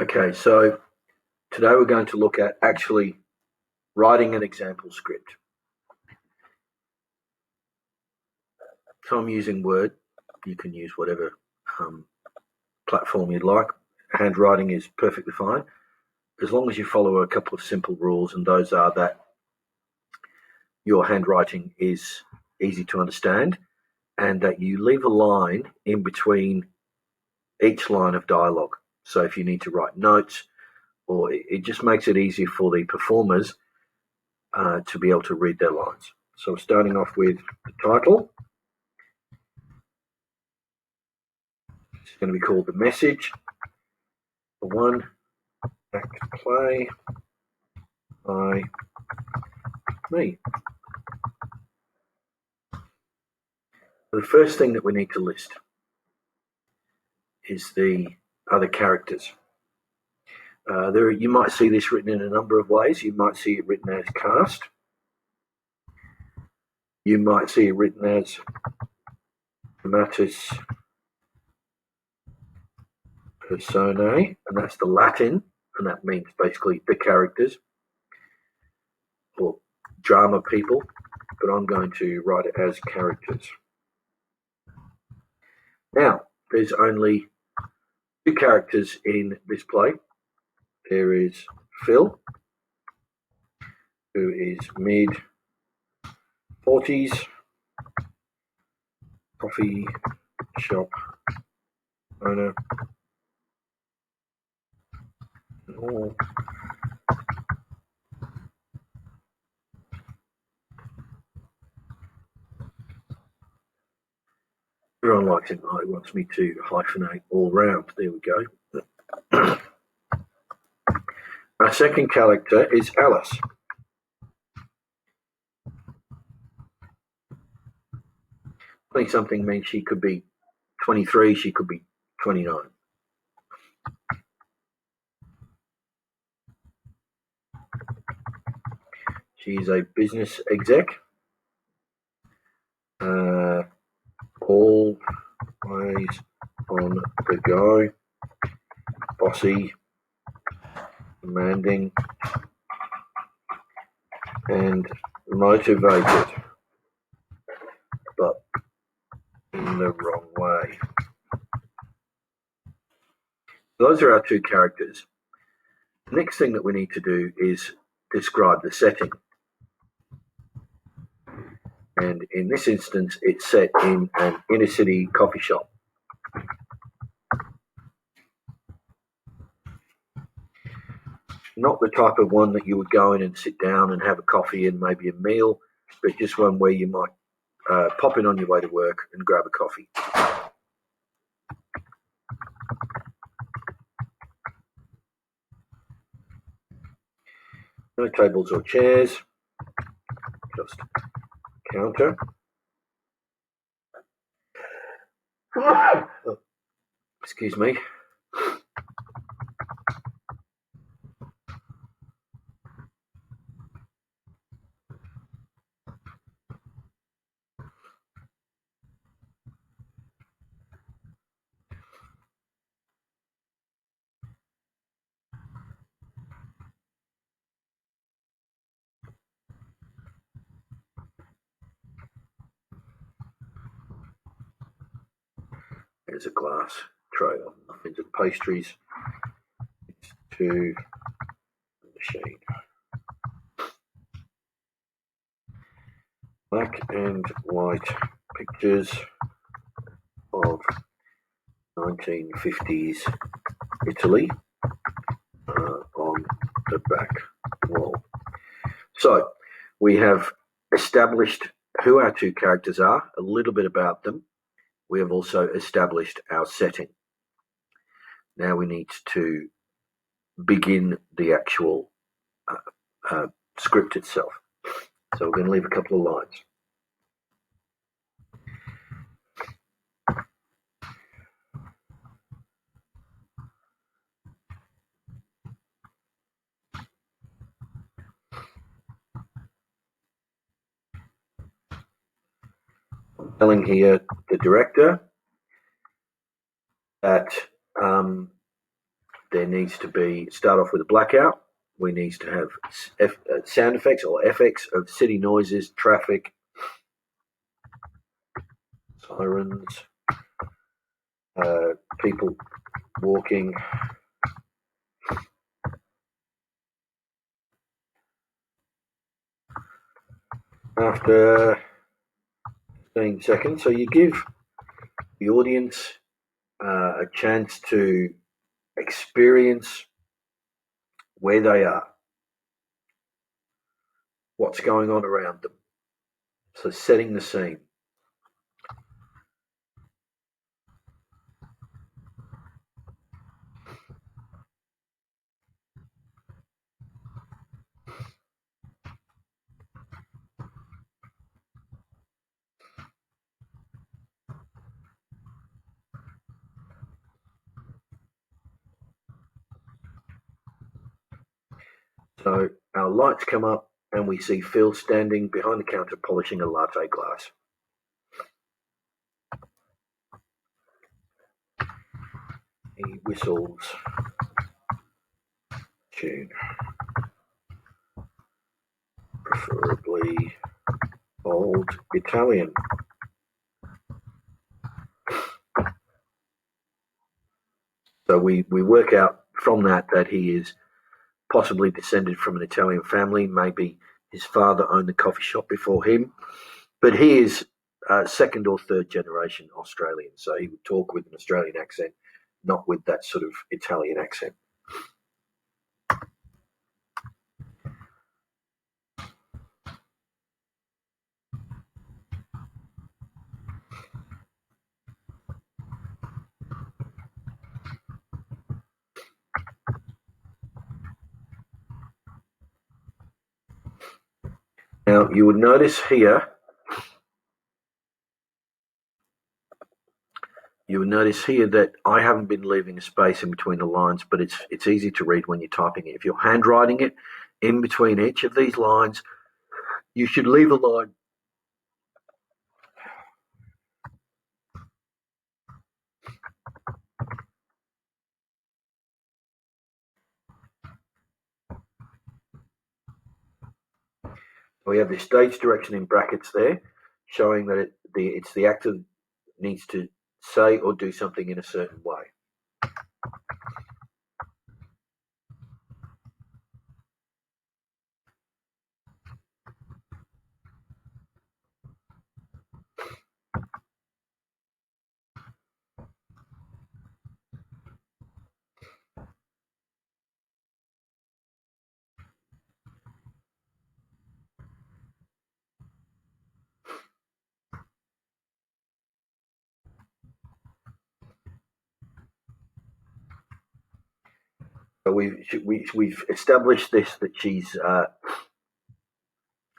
Okay, so today we're going to look at actually writing an example script. So I'm using Word. You can use whatever platform you'd like. Handwriting is perfectly fine, as long as you follow a couple of simple rules, and those are that your handwriting is easy to understand and that you leave a line in between each line of dialogue. So if you need to write notes, or it just makes it easier for the performers to be able to read their lines. So starting off with the title. It's going to be called The Message. The one act play by me. The first thing that we need to list is the other characters. You might see this written in a number of ways. You might see it written as cast. You might see it written as dramatis personae, and that's the Latin, and that means basically the characters or drama people, but I'm going to write it as characters. Now, there's only two characters in this play. There is Phil, who is mid-40s, coffee shop owner. Oh. Everyone likes it. He wants me to hyphenate all round. There we go. Our second character is Alice. I think something means she could be 23, she could be 29. She's a business exec. Always on the go. Bossy, demanding, and motivated, but in the wrong way. Those are our two characters. The next thing that we need to do is describe the setting. And in this instance, it's set in an inner city coffee shop. Not the type of one that you would go in and sit down and have a coffee and maybe a meal, but just one where you might pop in on your way to work and grab a coffee. No tables or chairs, just counter. Oh, excuse me. There's a glass tray of muffins and pastries. It's to the machine. Black and white pictures of 1950s Italy on the back wall. So we have established who our two characters are, a little bit about them. We have also established our setting. Now we need to begin the actual script itself. So we're going to leave a couple of lines. I'm telling here the director that there needs to be, start off with a blackout. We need to have sound effects or FX of city noises, traffic, sirens, people walking. After 15 seconds, so you give the audience a chance to experience where they are, what's going on around them. So setting the scene. So our lights come up and we see Phil standing behind the counter polishing a latte glass. He whistles tune, preferably old Italian. So we work out from that he is possibly descended from an Italian family. Maybe his father owned the coffee shop before him, but he is second or third generation Australian. So he would talk with an Australian accent, not with that sort of Italian accent. Now you would notice here, that I haven't been leaving a space in between the lines, but it's easy to read when you're typing it. If you're handwriting it, in between each of these lines, you should leave a line. We have the stage direction in brackets there, showing that it's the actor needs to say or do something in a certain way. So we've established this, that she's at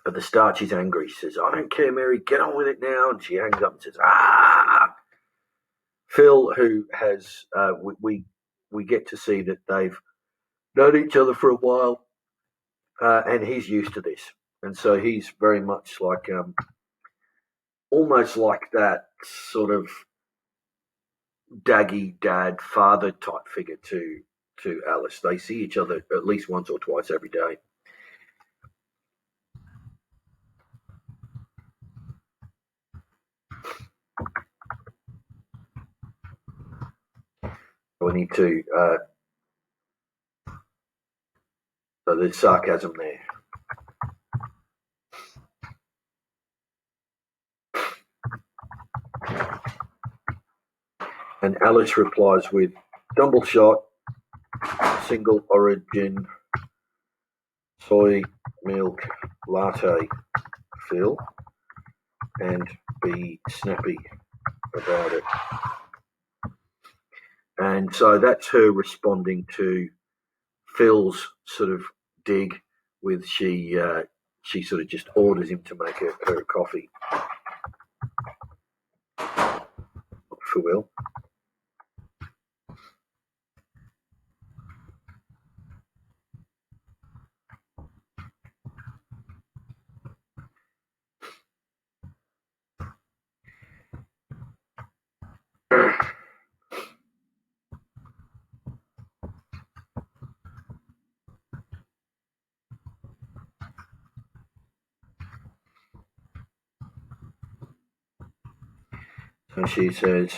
the start she's angry. She says, "I don't care, Mary, get on with it now." And she hangs up and says, "Ah!" Phil, who has we get to see that they've known each other for a while, and he's used to this, and so he's very much like almost like that sort of daggy dad father type figure to Alice. They see each other at least once or twice every day. We need to so there's sarcasm there. And Alice replies with double shot, single origin, soy milk latte, Phil, and be snappy about it. And so that's her responding to Phil's sort of dig with she sort of just orders him to make her a coffee for Will. So she says,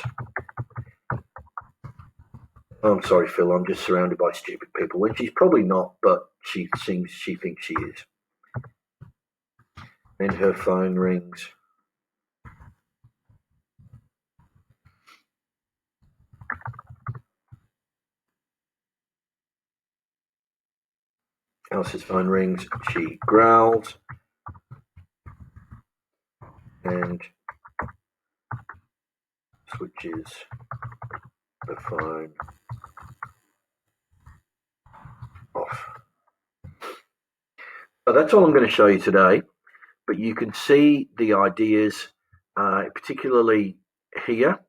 oh, I'm sorry, Phil, I'm just surrounded by stupid people. When she's probably not, but she thinks she is. Then her phone rings. Alice's phone rings. She growls and switches the phone off. So that's all I'm going to show you today, but you can see the ideas, particularly here,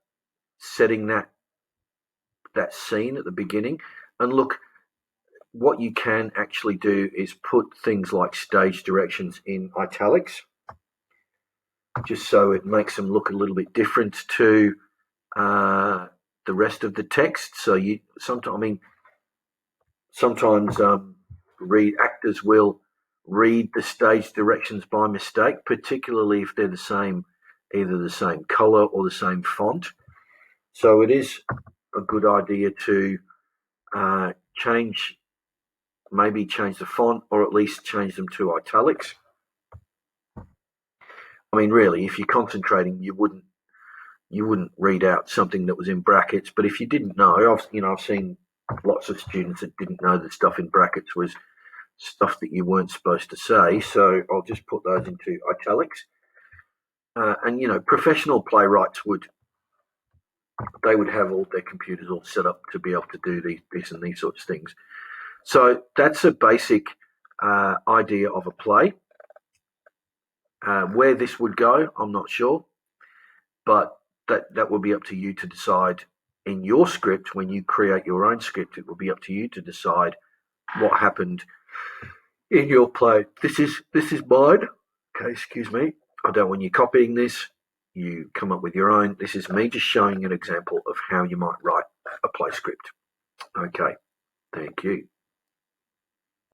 setting that scene at the beginning. And look, what you can actually do is put things like stage directions in italics, just so it makes them look a little bit different to the rest of the text. So you sometimes actors will read the stage directions by mistake, particularly if they're either the same color or the same font. So it is a good idea to change the font, or at least change them to italics. I mean, really, if you're concentrating, you wouldn't read out something that was in brackets. But if you didn't know, I've seen lots of students that didn't know that stuff in brackets was stuff that you weren't supposed to say. So I'll just put those into italics. And professional playwrights would have all their computers all set up to be able to do these and these sorts of things. So that's a basic idea of a play. Where this would go, I'm not sure, but that will be up to you to decide in your script. When you create your own script, it will be up to you to decide what happened in your play. This is mine. Okay, excuse me. I don't want you copying this. You come up with your own. This is me just showing an example of how you might write a play script. Okay, thank you.